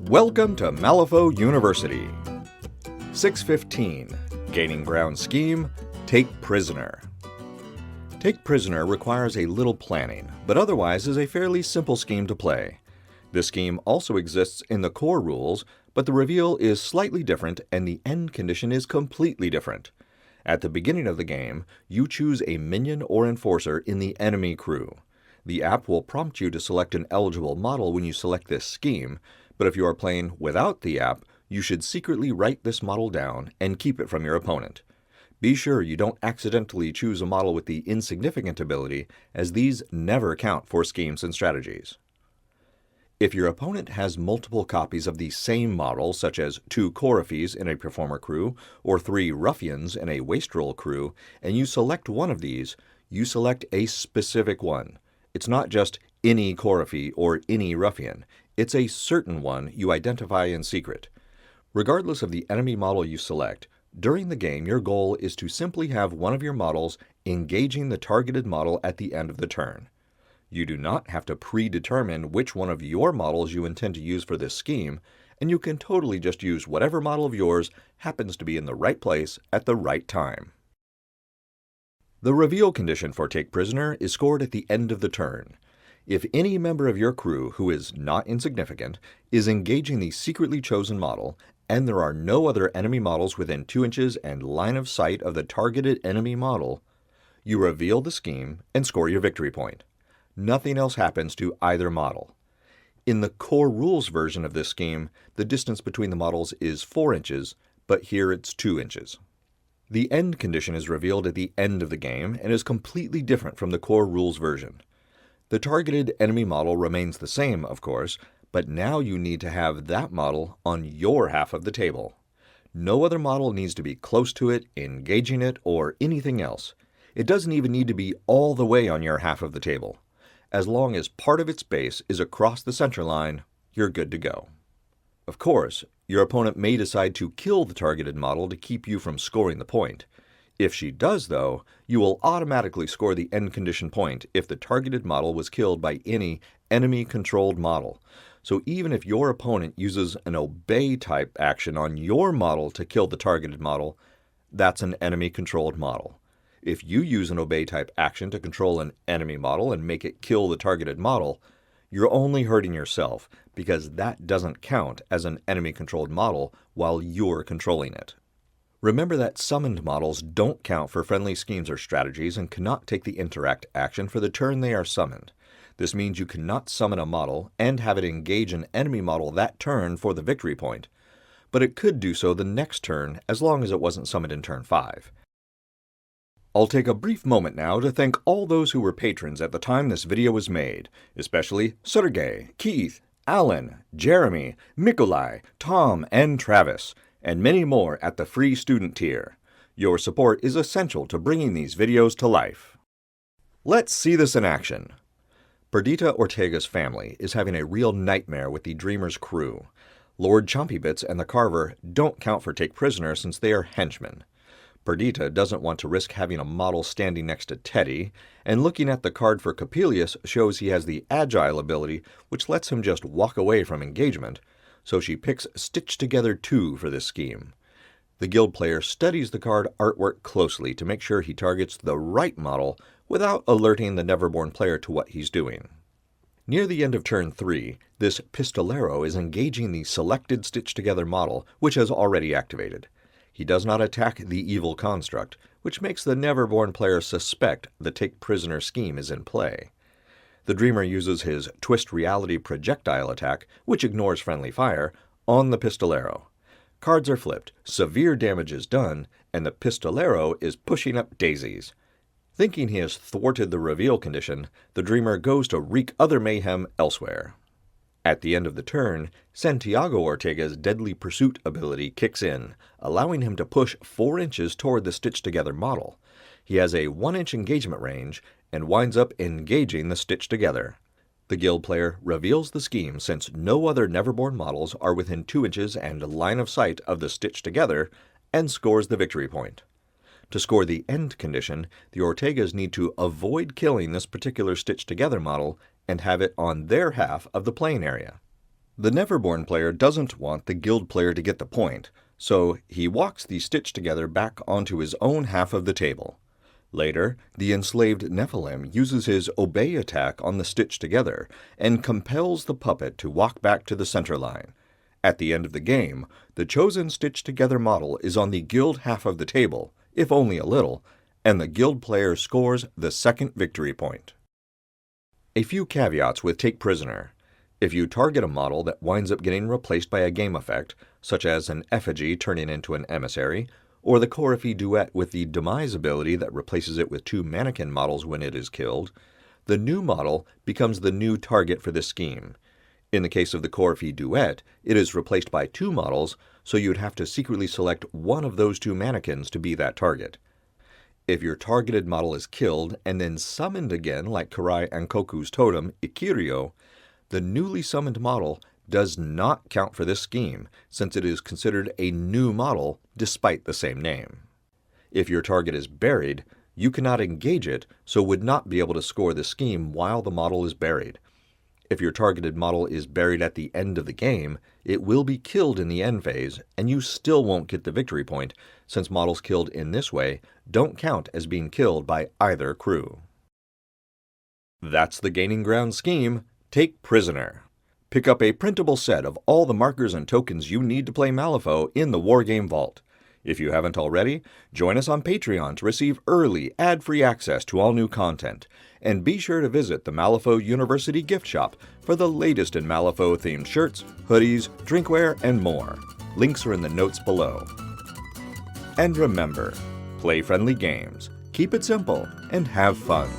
Welcome to Malifaux University. 615. Gaining Ground Scheme, Take Prisoner. Take Prisoner requires a little planning, but otherwise is a fairly simple scheme to play. This scheme also exists in the core rules, but the reveal is slightly different and the end condition is completely different. At the beginning of the game, you choose a minion or enforcer in the enemy crew. The app will prompt you to select an eligible model when you select this scheme, but if you are playing without the app, you should secretly write this model down and keep it from your opponent. Be sure you don't accidentally choose a model with the insignificant ability, as these never count for schemes and strategies. If your opponent has multiple copies of the same model, such as 2 Choreophes in a Performer crew or 3 Ruffians in a Wastrel crew, and you select one of these, you select a specific one. It's not just any Choreophe or any Ruffian. It's a certain one you identify in secret. Regardless of the enemy model you select, during the game your goal is to simply have one of your models engaging the targeted model at the end of the turn. You do not have to predetermine which one of your models you intend to use for this scheme, and you can totally just use whatever model of yours happens to be in the right place at the right time. The reveal condition for Take Prisoner is scored at the end of the turn. If any member of your crew who is not insignificant is engaging the secretly chosen model, and there are no other enemy models within 2 inches and line of sight of the targeted enemy model, you reveal the scheme and score your victory point. Nothing else happens to either model. In the core rules version of this scheme, the distance between the models is 4 inches, but here it's 2 inches. The end condition is revealed at the end of the game and is completely different from the core rules version. The targeted enemy model remains the same, of course, but now you need to have that model on your half of the table. No other model needs to be close to it, engaging it, or anything else. It doesn't even need to be all the way on your half of the table. As long as part of its base is across the center line, you're good to go. Of course, your opponent may decide to kill the targeted model to keep you from scoring the point. If she does, though, you will automatically score the end condition point if the targeted model was killed by any enemy-controlled model. So even if your opponent uses an obey-type action on your model to kill the targeted model, that's an enemy-controlled model. If you use an obey-type action to control an enemy model and make it kill the targeted model, you're only hurting yourself, because that doesn't count as an enemy-controlled model while you're controlling it. Remember that summoned models don't count for friendly schemes or strategies and cannot take the interact action for the turn they are summoned. This means you cannot summon a model and have it engage an enemy model that turn for the victory point, but it could do so the next turn as long as it wasn't summoned in turn 5. I'll take a brief moment now to thank all those who were patrons at the time this video was made, especially Sergey, Keith, Alan, Jeremy, Mikolai, Tom, and Travis, and many more at the free student tier. Your support is essential to bringing these videos to life. Let's see this in action. Perdita Ortega's family is having a real nightmare with the Dreamer's crew. Lord Chompybits and the Carver don't count for Take Prisoner since they are henchmen. Perdita doesn't want to risk having a model standing next to Teddy, and looking at the card for Coppelius shows he has the Agile ability, which lets him just walk away from engagement, so she picks Stitch Together 2 for this scheme. The guild player studies the card artwork closely to make sure he targets the right model without alerting the Neverborn player to what he's doing. Near the end of turn 3, this Pistolero is engaging the selected Stitch Together model, which has already activated. He does not attack the evil construct, which makes the Neverborn player suspect the Take Prisoner scheme is in play. The Dreamer uses his Twist Reality projectile attack, which ignores friendly fire, on the Pistolero. Cards are flipped, severe damage is done, and the Pistolero is pushing up daisies. Thinking he has thwarted the reveal condition, the Dreamer goes to wreak other mayhem elsewhere. At the end of the turn, Santiago Ortega's Deadly Pursuit ability kicks in, allowing him to push 4 inches toward the Stitch Together model. He has a 1-inch engagement range, and winds up engaging the Stitch Together. The guild player reveals the scheme since no other Neverborn models are within 2 inches and line of sight of the Stitch Together, and scores the victory point. To score the end condition, the Ortegas need to avoid killing this particular Stitch Together model and have it on their half of the playing area. The Neverborn player doesn't want the guild player to get the point, so he walks the Stitch Together back onto his own half of the table. Later, the enslaved Nephilim uses his Obey attack on the Stitch Together and compels the puppet to walk back to the center line. At the end of the game, the chosen Stitch Together model is on the guild half of the table, if only a little, and the guild player scores the second victory point. A few caveats with Take Prisoner. If you target a model that winds up getting replaced by a game effect, such as an effigy turning into an emissary, or the Coryphée duet with the Demise ability that replaces it with 2 mannequin models when it is killed, the new model becomes the new target for this scheme. In the case of the Coryphée duet, it is replaced by 2 models, so you'd have to secretly select one of those 2 mannequins to be that target. If your targeted model is killed and then summoned again like Karai Ankoku's totem, Ikiryo, the newly summoned model does not count for this scheme, since it is considered a new model despite the same name. If your target is buried, you cannot engage it, so would not be able to score the scheme while the model is buried. If your targeted model is buried at the end of the game, it will be killed in the end phase, and you still won't get the victory point, since models killed in this way don't count as being killed by either crew. That's the Gaining Ground scheme. Take Prisoner. Pick up a printable set of all the markers and tokens you need to play Malifaux in the Wargames Vault. If you haven't already, join us on Patreon to receive early, ad-free access to all new content. And be sure to visit the Malifaux University gift shop for the latest in Malifaux-themed shirts, hoodies, drinkware, and more. Links are in the notes below. And remember, play friendly games, keep it simple, and have fun.